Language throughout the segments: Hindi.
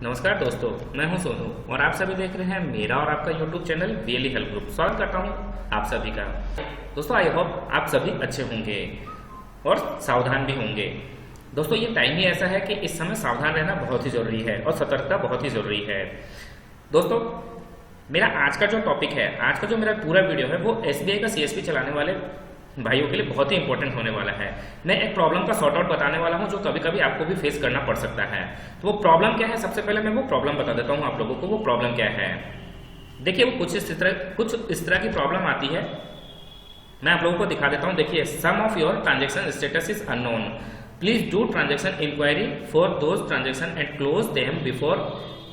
नमस्कार दोस्तों, मैं हूं सोनू और आप सभी देख रहे हैं मेरा और आपका YouTube channel VLE help group. स्वागत करता हूं आप सभी का। दोस्तों, आई होप आप सभी अच्छे होंगे और सावधान भी होंगे। दोस्तों, ये टाइम ही ऐसा है कि इस समय सावधान रहना बहुत ही ज़रूरी है और सतर्कता बहुत ही ज़रूरी है। दोस्तों, मेरा आज का जो टॉपिक है, आज का जो मेरा पूरा वीडियो है, वो एसबीआई का सीएसपी चलाने वाले भाइयों के लिए बहुत ही इंपॉर्टेंट होने वाला है। मैं एक प्रॉब्लम का सॉर्ट आउट बताने वाला हूं जो कभी कभी आपको भी फेस करना पड़ सकता है। तो वो प्रॉब्लम क्या है, सबसे पहले मैं वो प्रॉब्लम बता देता हूं आप लोगों को। वो प्रॉब्लम क्या है, देखिए, वो कुछ इस तरह की प्रॉब्लम आती है। मैं आप लोगों को दिखा देता हूं। देखिए, some of your transaction status is unknown, please do transaction inquiry for those transaction and close them before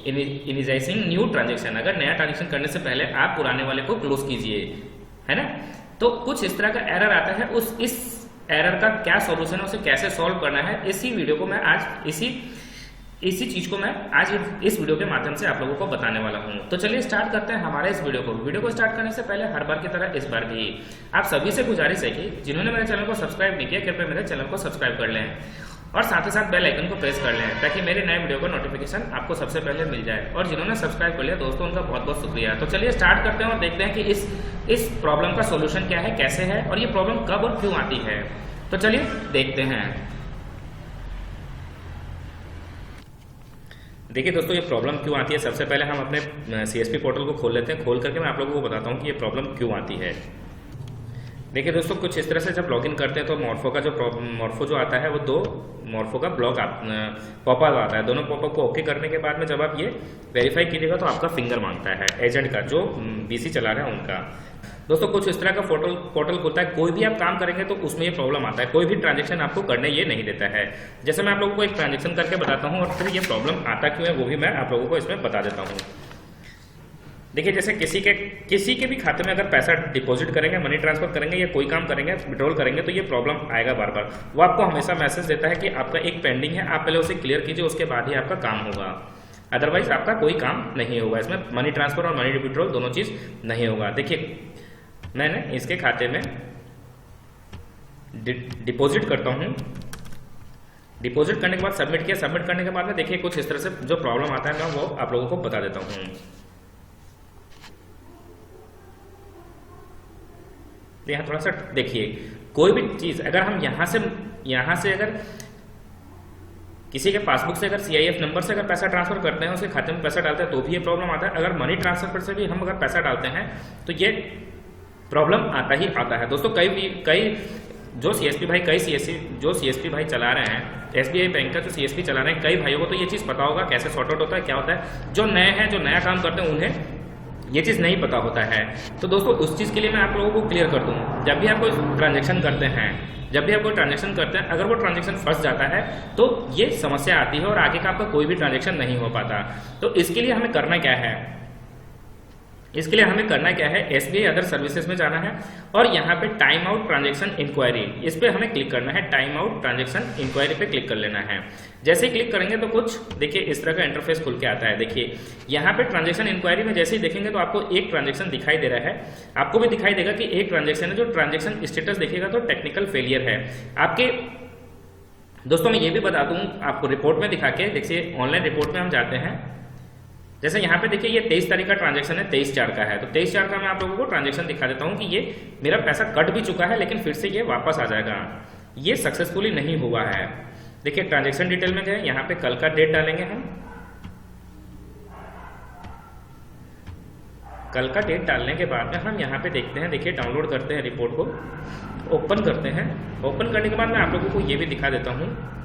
initiating new transaction. अगर नया ट्रांजेक्शन करने से पहले आप पुराने वाले को क्लोज कीजिए, है ना। तो कुछ इस तरह का एरर आता है। इस एरर का क्या सॉल्यूशन है, उसे कैसे सॉल्व करना है, इसी वीडियो को मैं आज इसी चीज को मैं आज इस वीडियो के माध्यम से आप लोगों को बताने वाला हूं। तो चलिए स्टार्ट करते हैं हमारे इस वीडियो को स्टार्ट करने से पहले हर बार की तरह इस बार भी आप सभी से गुजारिश है कि जिन्होंने मेरे चैनल को सब्सक्राइब नहीं किया, कृपया मेरे चैनल को सब्सक्राइब कर लें और साथ ही साथ बेल आइकन को प्रेस कर लें ताकि मेरे नए वीडियो का नोटिफिकेशन आपको सबसे पहले मिल जाए। और जिन्होंने सब्सक्राइब कर लिया दोस्तों, उनका बहुत बहुत शुक्रिया। तो चलिए स्टार्ट करते हैं और देखते हैं कि इस प्रॉब्लम का सोल्यूशन क्या है, कैसे है और ये प्रॉब्लम कब और क्यों आती है। तो चलिए देखते हैं। देखिए दोस्तों, ये प्रॉब्लम क्यों आती है, सबसे पहले हम अपने सीएसपी पोर्टल को खोल लेते हैं। खोल करके मैं आप लोगों को बताता हूँ कि ये प्रॉब्लम क्यों आती है। देखिए दोस्तों, कुछ इस तरह से जब लॉगिन करते हैं तो मॉर्फो जो आता है वो दो मॉर्फो का ब्लॉक पॉपअप आता है। दोनों पॉपअप को ओके करने के बाद में जब आप ये वेरीफाई कीजिएगा तो आपका फिंगर मांगता है एजेंट का, जो बीसी चला रहे हैं उनका। दोस्तों, कुछ इस तरह का पोर्टल खुलता है। कोई भी आप काम करेंगे तो उसमें ये प्रॉब्लम आता है। कोई भी ट्रांजेक्शन आपको करने ये नहीं देता है। जैसे मैं आप लोगों को एक ट्रांजेक्शन करके बताता हूँ और फिर ये प्रॉब्लम आता क्यों है वो भी मैं आप लोगों को इसमें बता देता हूँ। देखिए, जैसे किसी के भी खाते में अगर पैसा डिपॉजिट करेंगे, मनी ट्रांसफर करेंगे या कोई काम करेंगे, विड्रॉल करेंगे, तो ये प्रॉब्लम आएगा बार बार। वो आपको हमेशा मैसेज देता है कि आपका एक पेंडिंग है, आप पहले उसे क्लियर कीजिए, उसके बाद ही आपका काम होगा। अदरवाइज आपका कोई काम नहीं होगा। इसमें मनी ट्रांसफर और मनी विड्रॉल दोनों चीज नहीं होगा। देखिए, मैंने इसके खाते में डिपॉजिट करता हूँ। डिपॉजिट करने के बाद सबमिट किया। सबमिट करने के बाद में देखिए कुछ इस तरह से जो प्रॉब्लम आता है मैं वो आप लोगों को बता देता हूँ। यहाँ थोड़ा सा देखिए, कोई भी चीज अगर हम यहाँ से अगर किसी के पासबुक से अगर सीआईएफ नंबर से अगर पैसा ट्रांसफर करते हैं, उसके खाते में पैसा डालते हैं तो भी ये प्रॉब्लम आता है। अगर मनी ट्रांसफर से भी हम अगर पैसा डालते हैं तो ये प्रॉब्लम आता ही आता है। दोस्तों, कई जो सीएसपी भाई चला रहे हैं, एसबीआई बैंक का जो सीएसपी चला रहे हैं, कई भाइयों को तो ये चीज़ पता होगा कैसे सॉर्ट आउट होता है, क्या होता है। जो नए हैं, जो नया काम करते हैं, उन्हें ये चीज़ नहीं पता होता है। तो दोस्तों, उस चीज़ के लिए मैं आप लोगों को क्लियर कर दूँ। जब भी आप कोई ट्रांजेक्शन करते हैं, अगर वो ट्रांजेक्शन फंस जाता है तो ये समस्या आती है और आगे का आपका कोई भी ट्रांजेक्शन नहीं हो पाता। तो इसके लिए हमें करना क्या है, एसबीआई अदर सर्विसेज में जाना है और यहाँ पे टाइम आउट ट्रांजेक्शन इंक्वायरी, इस पे हमें क्लिक करना है। टाइम आउट ट्रांजेक्शन इंक्वायरी पे क्लिक कर लेना है। जैसे ही क्लिक करेंगे तो कुछ देखिए इस तरह का इंटरफेस खुल के आता है। देखिए, यहाँ पे ट्रांजेक्शन इंक्वायरी में जैसे ही देखेंगे तो आपको एक ट्रांजेक्शन दिखाई दे रहा है। आपको भी दिखाई देगा कि एक ट्रांजेक्शन है। जो ट्रांजेक्शन स्टेटस देखिएगा तो टेक्निकल फेलियर है आपके। दोस्तों, मैं ये भी बता दूँ आपको, रिपोर्ट में दिखा के देखिए, ऑनलाइन रिपोर्ट में हम जाते हैं। जैसे यहाँ पे देखिए, ये 23 तारीख का ट्रांजेक्शन है, 23/4 का है। तो 23/4 का मैं आप लोगों को ट्रांजेक्शन दिखा देता हूँ कि ये मेरा पैसा कट भी चुका है, लेकिन फिर से ये वापस आ जाएगा। ये सक्सेसफुली नहीं हुआ है। देखिए, ट्रांजेक्शन डिटेल में गए, यहाँ पे कल का डेट डालेंगे हम। कल का डेट डालने के बाद में हम यहाँ पे देखते हैं। देखिए, डाउनलोड करते हैं रिपोर्ट को, ओपन करते हैं। ओपन करने के बाद मैं आप लोगों को ये भी दिखा देता हूँ।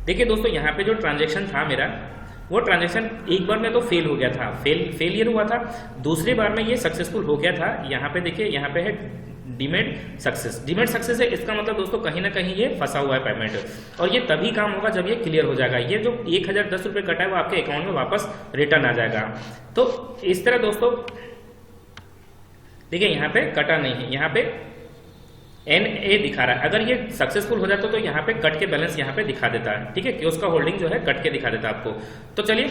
देखिए दोस्तों, यहाँ पे जो ट्रांजेक्शन था मेरा, वो ट्रांजेक्शन एक बार में तो फेल हो गया था, फेलियर हुआ था। दूसरी बार में ये सक्सेसफुल हो गया था। यहाँ पे देखिए, यहाँ पे है डीमेट सक्सेस है। इसका मतलब दोस्तों कहीं ना कहीं ये फंसा हुआ है पेमेंट, और ये तभी काम होगा जब ये क्लियर हो जाएगा। ये जो 1010 रुपये कटा है वो आपके अकाउंट में वापस रिटर्न आ जाएगा। तो इस तरह दोस्तों देखिए, यहाँ पे कटा नहीं है, यहाँ पे NA दिखा रहा है। अगर ये सक्सेसफुल हो जाता तो यहाँ पे कट के बैलेंस यहाँ पे दिखा देता है। ठीक है, कि उसका होल्डिंग जो है कट के दिखा देता है आपको। तो चलिए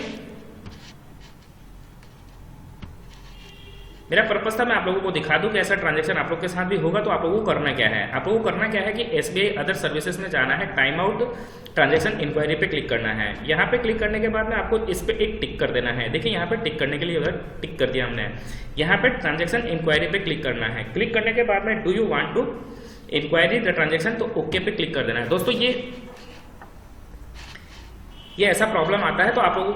मेरा पर्पस था मैं आप लोगों को दिखा दूं कि ऐसा ट्रांजैक्शन आप लोग के साथ भी होगा तो आप लोगों को करना क्या है। आप लोगों को करना क्या है कि एसबीआई अदर सर्विसेज में जाना है, टाइम आउट ट्रांजैक्शन इंक्वायरी पे क्लिक करना है। यहाँ पे क्लिक करने के बाद में आपको इस पे एक टिक कर देना है। देखिए यहाँ पे टिक करने के लिए अगर टिक कर दिया हमने, यहाँ पे ट्रांजैक्शन इंक्वायरी पे क्लिक करना है। क्लिक करने के बाद में do you want to inquiry the transaction, तो ओके पे क्लिक कर देना है। दोस्तों ये ऐसा प्रॉब्लम आता है तो आप लोगों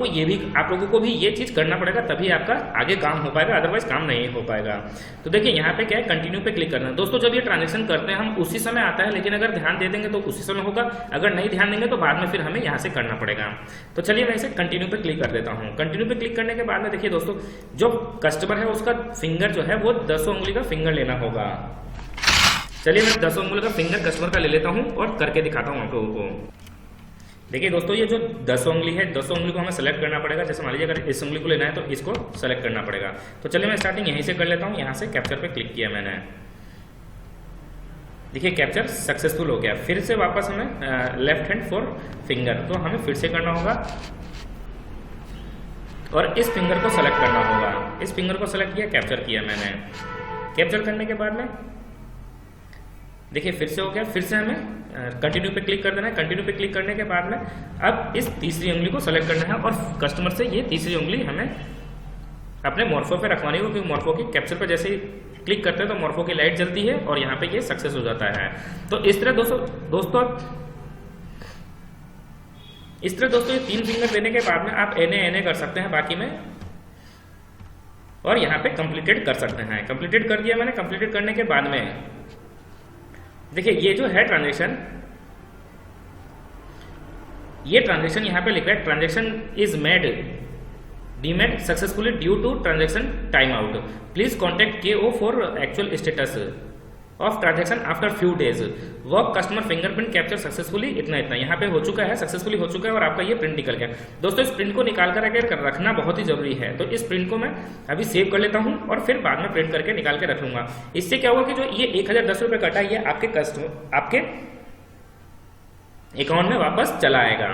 को भी ये चीज़ करना पड़ेगा, तभी आपका आगे काम हो पाएगा, अदरवाइज काम नहीं हो पाएगा। तो देखिए यहाँ पे क्या है, कंटिन्यू पे क्लिक करना है। दोस्तों जब ये ट्रांजैक्शन करते हैं हम उसी समय आता है, लेकिन अगर ध्यान दे देंगे तो उसी समय होगा, अगर नहीं ध्यान देंगे तो बाद में फिर हमें यहाँ से करना पड़ेगा। तो चलिए मैं इसे कंटिन्यू पे क्लिक कर देता हूँ। कंटिन्यू पे क्लिक करने के बाद में देखिए दोस्तों, जो कस्टमर है उसका फिंगर जो है वो 10 उंगली का फिंगर लेना होगा। चलिए मैं 10 उंगली का फिंगर कस्टमर का ले लेता हूँ और करके दिखाता हूँ आप लोगों को। देखिए दोस्तों ये जो 10 उंगली है, 10 उंगली को हमें सेलेक्ट करना पड़ेगा। जैसे मान लीजिए अगर इस उंगली को लेना है तो इसको सेलेक्ट करना पड़ेगा। तो चलिए मैं स्टार्टिंग यहीं से कर लेता हूँ। यहाँ से कैप्चर पे क्लिक किया मैंने, देखिए कैप्चर सक्सेसफुल हो गया। फिर से वापस हमें लेफ्ट हैंड फॉर फिंगर, तो हमें फिर से करना होगा और इस फिंगर को सेलेक्ट करना होगा। इस फिंगर को सेलेक्ट किया, कैप्चर किया मैंने। कैप्चर करने के बाद में देखिए फिर से हो गया। फिर से हमें कंटिन्यू पे क्लिक कर देना है। कंटिन्यू पे क्लिक करने के बाद में अब इस तीसरी उंगली को सेलेक्ट करना है और कस्टमर से ये तीसरी उंगली हमें अपने मॉर्फो पे रखवानी होगी, क्योंकि मॉर्फो की कैप्चर पे जैसे ही क्लिक करते हैं तो मॉर्फो की लाइट जलती है और यहाँ पे ये सक्सेस हो जाता है। तो इस तरह दोस्तों ये 3 फिंगर देने के बाद में आप एने कर सकते हैं बाकी में, और यहाँ पे कंप्लीटेड कर सकते हैं। कंप्लीटेड कर दिया मैंने। कंप्लीटेड करने के बाद में देखिए ये जो है ट्रांजैक्शन, ये ट्रांजैक्शन यहाँ पे लिखा है transaction is made deemed successfully due to transaction time out, please contact KO for actual status of transaction after few days, work customer fingerprint capture successfully. इतना यहाँ पे हो चुका है, सक्सेसफुली हो चुका है और आपका ये प्रिंट निकल गया। दोस्तों इस प्रिंट को निकाल कर रखना बहुत ही जरूरी है। तो इस प्रिंट को मैं अभी सेव कर लेता हूँ और फिर बाद में प्रिंट करके निकाल के रख लूंगा। इससे क्या होगा कि जो ये 1010 रुपये कटा है ये आपके अकाउंट में वापस चला आएगा,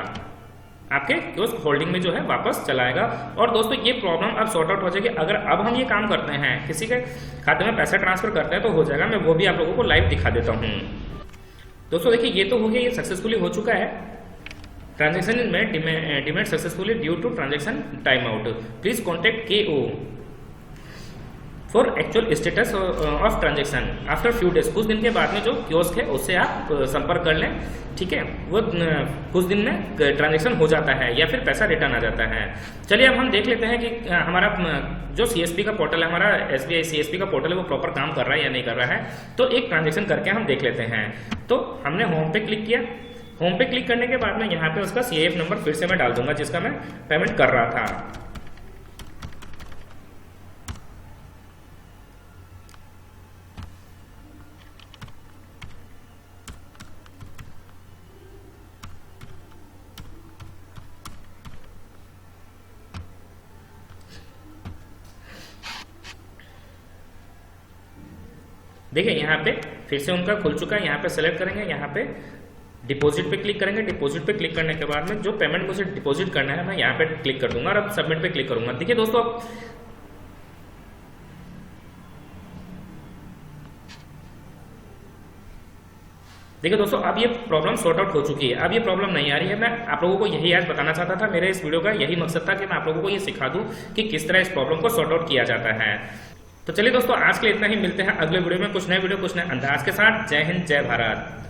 आपके कियोस्क होल्डिंग में जो है वापस चला आएगा। और दोस्तों ये प्रॉब्लम अब सॉर्ट आउट हो जाएगी। अगर अब हम ये काम करते हैं, किसी के खाते में पैसा ट्रांसफर करते हैं तो हो जाएगा। मैं वो भी आप लोगों को लाइव दिखा देता हूँ। दोस्तों देखिए ये तो हो गया, ये सक्सेसफुली हो चुका है। ट्रांजैक्शन में deemed successfully due to transaction time out, please contact KO for actual status of transaction after few days. कुछ दिन के बाद में जो कियोस्क है उससे आप संपर्क कर लें, ठीक है। वो कुछ दिन में ट्रांजैक्शन हो जाता है या फिर पैसा रिटर्न आ जाता है। चलिए अब हम देख लेते हैं कि हमारा जो CSP का पोर्टल है, हमारा SBI CSP का पोर्टल है, वो प्रॉपर काम कर रहा है या नहीं कर रहा है। तो एक ट्रांजैक्शन करके हम देख लेते हैं। तो हमने होम पे क्लिक किया। होम पे क्लिक करने के बाद में यहाँ पे उसका CIF नंबर फिर से मैं डाल दूंगा जिसका मैं पेमेंट कर रहा था। देखिए यहाँ पे फिर से उनका खुल चुका है। यहाँ पे सेलेक्ट करेंगे, यहाँ पे डिपॉजिट पे क्लिक करेंगे। डिपॉजिट पे क्लिक करने के बाद में जो पेमेंट मुझे डिपॉजिट करना है मैं यहाँ पे क्लिक कर दूंगा और अब सबमिट पे क्लिक करूंगा। देखिए दोस्तों अब ये प्रॉब्लम सॉर्ट आउट हो चुकी है। अब ये प्रॉब्लम नहीं आ रही है। मैं आप लोगों को यही आज बताना चाहता था। मेरे इस वीडियो का यही मकसद था कि मैं आप लोगों को ये सिखा दूं कि किस तरह इस प्रॉब्लम को सॉर्ट आउट किया जाता है। तो चलिए दोस्तों आज के लिए इतना ही। मिलते हैं अगले वीडियो में कुछ नए अंदाज के साथ। जय हिंद, जय भारत।